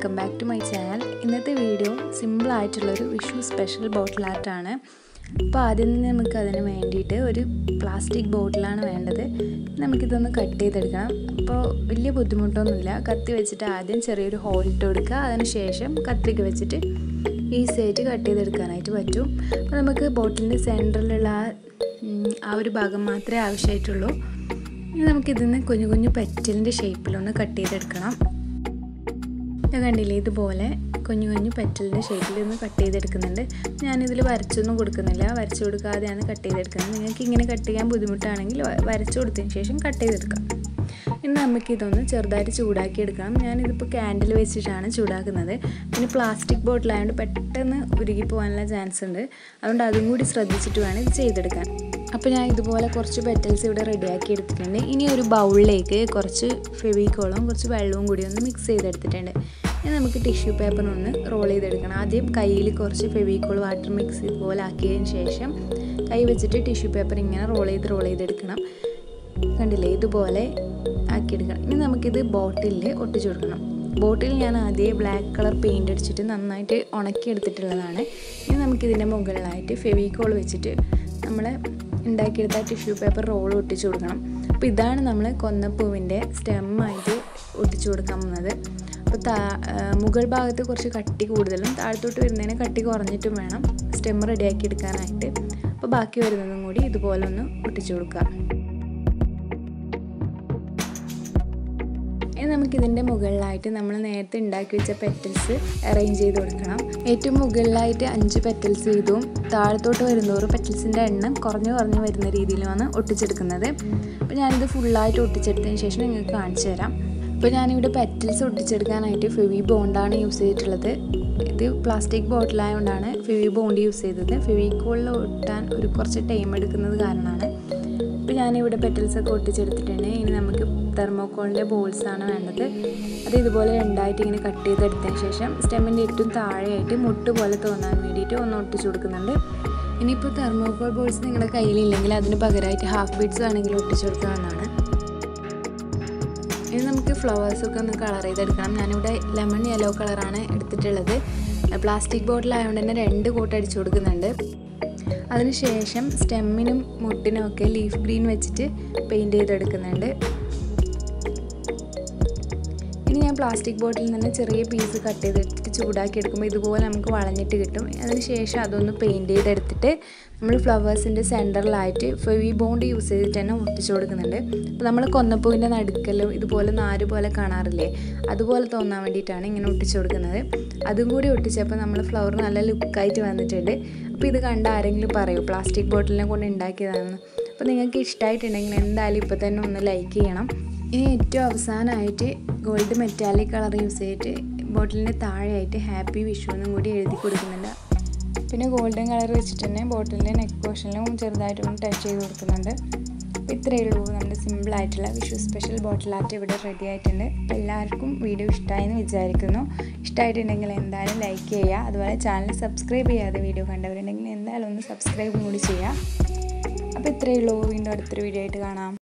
welcome back to my channel. ഇന്നത്തെ video simple ആയിട്ടുള്ള ഒരു വിഷു സ്പെഷ്യൽ ബോട്ടിൽ ആർട്ട് ആണ്. അപ്പോൾ ആദ്യം നമുക്ക് അതിന് വേണ്ടിയിട്ട് ഒരു പ്ലാസ്റ്റിക് ബോട്ടിലാണ് വേണ്ടത്. നമുക്ക് ഇതൊന്ന് കട്ട് ചെയ്തെടുക്കണം. അപ്പോൾ വലിയ ബുദ്ധിമുട്ടൊന്നുമില്ല. കത്തി വെച്ചിട്ട് ആദ്യം ചെറിയൊരു ഹോൾ ഇട്ട് കൊടുക്കുക. അതിനുശേഷം കത്രിക വെച്ചിട്ട് ഈസി ആയിട്ട് കട്ട് ചെയ്തെടുക്കാനായിട്ട് പറ്റും. അപ്പോൾ നമുക്ക് ബോട്ടിലിൻ്റെ സെൻറ്ററിലുള്ള ആ ഒരു ഭാഗം മാത്രമേ ആവശ്യമായിട്ടുള്ളൂ. ഇനി നമുക്കിതിന്ന് കുഞ്ഞു കുഞ്ഞു പെറ്റലിൻ്റെ ഷേപ്പിലൊന്ന് കട്ട് ചെയ്തെടുക്കണം. ഞാൻ കണ്ടില്ലേ, ഇതുപോലെ കുഞ്ഞു കുഞ്ഞു പെറ്റലിൻ്റെ ഷേപ്പിൽ ഒന്ന് കട്ട് ചെയ്തെടുക്കുന്നുണ്ട്. ഞാനിതിൽ വരച്ചൊന്നും കൊടുക്കുന്നില്ല, വരച്ചു കൊടുക്കാതെയാണ് കട്ട് ചെയ്തെടുക്കുന്നത്. നിങ്ങൾക്ക് ഇങ്ങനെ കട്ട് ചെയ്യാൻ ബുദ്ധിമുട്ടാണെങ്കിൽ വരച്ചു കൊടുത്തതിന് ശേഷം കട്ട് ചെയ്തെടുക്കാം. ഇനി നമുക്കിതൊന്ന് ചെറുതായിട്ട് ചൂടാക്കി എടുക്കണം. ഞാനിതിപ്പോൾ ക്യാൻഡിൽ വെച്ചിട്ടാണ് ചൂടാക്കുന്നത്. പിന്നെ പ്ലാസ്റ്റിക് ബോട്ടിലായതുകൊണ്ട് പെട്ടെന്ന് ഉരുകി പോകാനുള്ള ചാൻസ് ഉണ്ട്. അതുകൊണ്ട് അതും കൂടി ശ്രദ്ധിച്ചിട്ട് വേണം ഇത് ചെയ്തെടുക്കാൻ. അപ്പോൾ ഞാൻ ഇതുപോലെ കുറച്ച് പെറ്റൽസ് ഇവിടെ റെഡിയാക്കി എടുത്തിട്ടുണ്ട്. ഇനി ഒരു ബൗളിലേക്ക് കുറച്ച് ഫെവിക്കോളും കുറച്ച് വെള്ളവും കൂടി ഒന്ന് മിക്സ് ചെയ്തെടുത്തിട്ടുണ്ട്. ഇനി നമുക്ക് ടിഷ്യൂ പേപ്പറിനൊന്ന് റോൾ ചെയ്തെടുക്കണം. ആദ്യം കയ്യിൽ കുറച്ച് ഫെവിക്കോൾ വാട്ടർ മിക്സ് ഇതുപോലെ ആക്കിയതിന് ശേഷം കൈ വെച്ചിട്ട് ടിഷ്യൂ പേപ്പർ ഇങ്ങനെ റോൾ ചെയ്തെടുക്കണം. കണ്ടില്ലേ, ഇതുപോലെ ആക്കിയെടുക്കണം. ഇനി നമുക്കിത് ബോട്ടിലിൽ ഒട്ടിച്ചു കൊടുക്കണം. ബോട്ടിൽ ഞാൻ ആദ്യം ബ്ലാക്ക് കളർ പെയിൻ്റ് അടിച്ചിട്ട് നന്നായിട്ട് ഉണക്കിയെടുത്തിട്ടുള്ളതാണ്. ഇനി നമുക്കിതിൻ്റെ മുകളിലായിട്ട് ഫെവിക്കോൾ വെച്ചിട്ട് നമ്മൾ ഉണ്ടാക്കിയെടുത്ത ടിഷ്യൂ പേപ്പർ റോൾ ഒട്ടിച്ചു കൊടുക്കണം. അപ്പോൾ ഇതാണ് നമ്മൾ കൊന്നപ്പൂവിൻ്റെ സ്റ്റെമ്മായിട്ട് ഒട്ടിച്ചു കൊടുക്കാൻ പോകുന്നത്. അപ്പോൾ മുകൾ ഭാഗത്ത് കുറച്ച് കട്ടി കൂടുതലും താഴത്തോട്ട് വരുന്നതിന് കട്ടി കുറഞ്ഞിട്ടും വേണം സ്റ്റെം റെഡിയാക്കി എടുക്കാനായിട്ട്. അപ്പോൾ ബാക്കി വരുന്നതും കൂടി ഇതുപോലെ ഒന്ന് ഒട്ടിച്ചു കൊടുക്കുക. ഇനി നമുക്കിതിൻ്റെ മുകളിലായിട്ട് നമ്മൾ നേരത്തെ ഉണ്ടാക്കി വെച്ച പെറ്റൽസ് അറേഞ്ച് ചെയ്ത് കൊടുക്കണം. ഏറ്റവും മുകളിലായിട്ട് 5 പെറ്റൽസ് ചെയ്തും താഴത്തോട്ട് വരുന്നതോറും പെറ്റൽസിൻ്റെ എണ്ണം കുറഞ്ഞു വരുന്ന രീതിയിലാണ് ഒട്ടിച്ചെടുക്കുന്നത്. അപ്പോൾ ഞാനിത് ഫുള്ളായിട്ട് ഒട്ടിച്ചെടുത്തതിന് ശേഷം നിങ്ങൾക്ക് കാണിച്ചു തരാം. അപ്പോൾ ഞാനിവിടെ പെറ്റൽസ് ഒട്ടിച്ചെടുക്കാനായിട്ട് ഫെവി ബോണ്ടാണ് യൂസ് ചെയ്തിട്ടുള്ളത്. ഇത് പ്ലാസ്റ്റിക് ബോട്ടിലായതുകൊണ്ടാണ് ഫെവി ബോണ്ട് യൂസ് ചെയ്തത്. ഫെവിക്കോളിൽ ഒട്ടാൻ കുറച്ച് ടൈം എടുക്കുന്നത് കാരണമാണ്. അപ്പോൾ ഞാനിവിടെ പെറ്റൽസൊക്കെ ഒട്ടിച്ചെടുത്തിട്ടുണ്ട്. ഇനി നമുക്ക് തെർമോക്കോളിൻ്റെ ബോൾസാണ് വേണ്ടത്. അത് ഇതുപോലെ രണ്ടായിട്ട് ഇങ്ങനെ കട്ട് ചെയ്തെടുത്തതിന് ശേഷം സ്റ്റെമ്മിൻ്റെ ഏറ്റവും താഴെയായിട്ട് മുട്ട് പോലെ തോന്നാൻ വേണ്ടിയിട്ട് ഒന്ന് ഒട്ടിച്ചു കൊടുക്കുന്നുണ്ട്. ഇനിയിപ്പോൾ തെർമോക്കോൾ ബോൾസ് നിങ്ങളുടെ കയ്യിലില്ലെങ്കിൽ അതിന് പകരമായിട്ട് ഹാഫ് ബീഡ്സ് ആണെങ്കിൽ ഒട്ടിച്ചു കൊടുക്കാവുന്നതാണ്. ഇനി നമുക്ക് ഫ്ലവേഴ്സൊക്കെ ഒന്ന് കളർ ചെയ്തെടുക്കണം. ഞാനിവിടെ ലെമൺ യെല്ലോ കളറാണ് എടുത്തിട്ടുള്ളത്. പ്ലാസ്റ്റിക് ബോട്ടിലായതുകൊണ്ട് തന്നെ 2 കോട്ട് അടിച്ചു കൊടുക്കുന്നുണ്ട്. അതിനുശേഷം സ്റ്റെമ്മിനും മുട്ടിനും ഒക്കെ ലീഫ് ഗ്രീൻ വെച്ചിട്ട് പെയിൻറ്റ് ചെയ്തെടുക്കുന്നുണ്ട്. ഇനി ഞാൻ പ്ലാസ്റ്റിക് ബോട്ടിലിൽ നിന്ന് ചെറിയ പീസ് കട്ട് ചെയ്തെടുത്തിട്ട് ചൂടാക്കി എടുക്കുമ്പോൾ ഇതുപോലെ നമുക്ക് വളഞ്ഞിട്ട് കിട്ടും. അതിനുശേഷം അതൊന്ന് പെയിൻറ്റ് ചെയ്തെടുത്തിട്ട് നമ്മൾ ഫ്ലവേഴ്സിൻ്റെ സെൻറ്ററിലായിട്ട് ഫെവി ബോണ്ട് യൂസ് ചെയ്തിട്ട് തന്നെ ഒട്ടിച്ചു കൊടുക്കുന്നുണ്ട്. അപ്പോൾ നമ്മൾ കൊന്നപ്പൂവിൻ്റെ നടുക്കലും ഇതുപോലെ നാര് പോലെ കാണാറില്ലേ, അതുപോലെ തോന്നാൻ വേണ്ടിയിട്ടാണ് ഇങ്ങനെ ഒട്ടിച്ചു കൊടുക്കുന്നത്. അതും കൂടി ഒട്ടിച്ചപ്പോൾ നമ്മൾ ഫ്ലവർ നല്ല ലുക്കായിട്ട് വന്നിട്ടുണ്ട്. അപ്പോൾ ഇത് കണ്ട ആരെങ്കിലും പറയൂ പ്ലാസ്റ്റിക് ബോട്ടിലിനെ കൊണ്ട് ഉണ്ടാക്കിയതാണെന്ന്. അപ്പോൾ നിങ്ങൾക്ക് ഇഷ്ടമായിട്ടുണ്ടെങ്കിൽ എന്തായാലും ഇപ്പോൾ തന്നെ ഒന്ന് ലൈക്ക് ചെയ്യണം. ഇനി ഏറ്റവും അവസാനമായിട്ട് ഗോൾഡ് മെറ്റാലിക് കളർ യൂസ് ചെയ്തിട്ട് ബോട്ടിലിൻ്റെ താഴെയായിട്ട് ഹാപ്പി വിഷു എന്നും കൂടി എഴുതി കൊടുക്കുന്നുണ്ട്. പിന്നെ ഗോൾഡൻ കളർ വെച്ചിട്ട് തന്നെ ബോട്ടിലിൻ്റെ നെക്ക് പോർഷനിലും ചെറുതായിട്ടൊന്ന് ടച്ച് ചെയ്ത് കൊടുക്കുന്നുണ്ട്. അപ്പോൾ ഇത്രയേ ഉള്ളൂ നമ്മുടെ സിമ്പിളായിട്ടുള്ള വിഷു സ്പെഷ്യൽ ബോട്ടിൽ ആർട്ട് ഇവിടെ റെഡി ആയിട്ടുണ്ട്. അപ്പോൾ എല്ലാവർക്കും വീഡിയോ ഇഷ്ടമായെന്ന് വിചാരിക്കുന്നു. ഇഷ്ടമായിട്ടുണ്ടെങ്കിൽ എന്തായാലും ലൈക്ക് ചെയ്യുക. അതുപോലെ ചാനൽ സബ്സ്ക്രൈബ് ചെയ്യാതെ വീഡിയോ കണ്ടവരുണ്ടെങ്കിൽ എന്തായാലും ഒന്ന് സബ്സ്ക്രൈബും കൂടി ചെയ്യുക. അപ്പോൾ ഇത്രയേ ഉള്ളൂ. വീണ്ടും അടുത്തൊരു വീഡിയോ ആയിട്ട് കാണാം.